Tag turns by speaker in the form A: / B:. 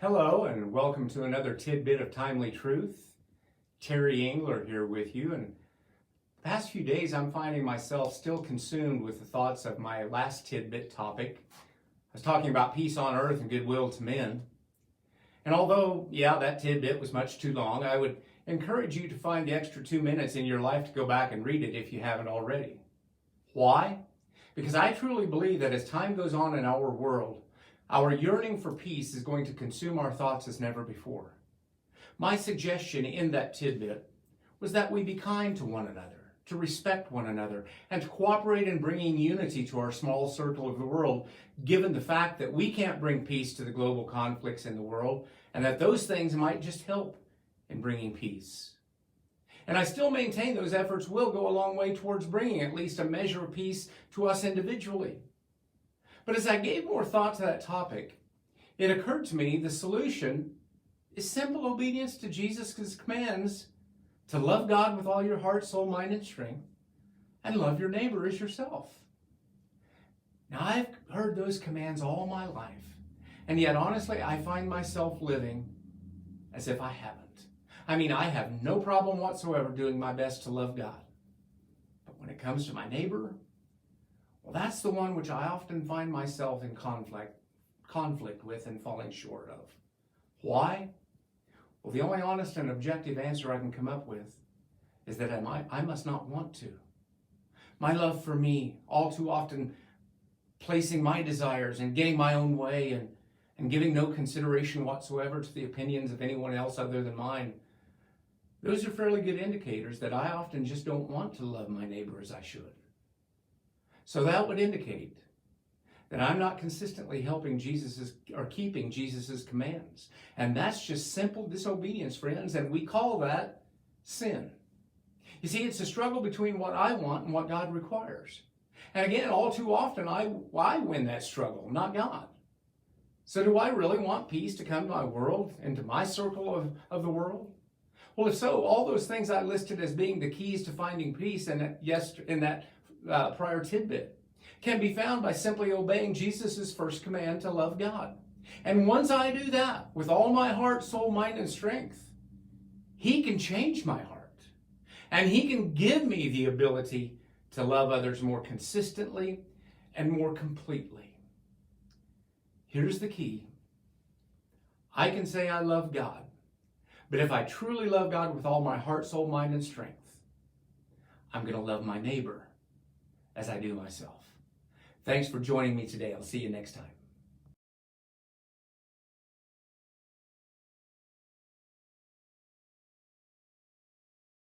A: Hello and welcome to another tidbit of timely truth. Terry Engler here with you, and the past few days I'm finding myself still consumed with the thoughts of my last tidbit topic. I was talking about peace on earth and goodwill to men. And although, that tidbit was much too long, I would encourage you to find the extra 2 minutes in your life to go back and read it if you haven't already. Why? Because I truly believe that as time goes on in our world, our yearning for peace is going to consume our thoughts as never before. My suggestion in that tidbit was that we be kind to one another, to respect one another, and to cooperate in bringing unity to our small circle of the world, given the fact that we can't bring peace to the global conflicts in the world, and that those things might just help in bringing peace. And I still maintain those efforts will go a long way towards bringing at least a measure of peace to us individually. But as I gave more thought to that topic, it occurred to me the solution is simple obedience to Jesus' commands to love God with all your heart, soul, mind, and strength, and love your neighbor as yourself. Now, I've heard those commands all my life, and yet honestly, I find myself living as if I haven't. I have no problem whatsoever doing my best to love God. But when it comes to my neighbor, well, that's the one which I often find myself in conflict with and falling short of. Why? Well, the only honest and objective answer I can come up with is that I must not want to. My love for me, all too often placing my desires and getting my own way and giving no consideration whatsoever to the opinions of anyone else other than mine, those are fairly good indicators that I often just don't want to love my neighbor as I should. So that would indicate that I'm not consistently helping keeping Jesus' commands. And that's just simple disobedience, friends, and we call that sin. You see, it's a struggle between what I want and what God requires. And again, all too often, I win that struggle, not God. So do I really want peace to come to my world, into my circle of the world? Well, if so, all those things I listed as being the keys to finding peace in that prior tidbit can be found by simply obeying Jesus' first command to love God. And once I do that with all my heart, soul, mind, and strength, He can change my heart. And He can give me the ability to love others more consistently and more completely. Here's the key. I can say I love God, but if I truly love God with all my heart, soul, mind, and strength, I'm going to love my neighbor as I do myself. Thanks for joining me today. I'll see you next time.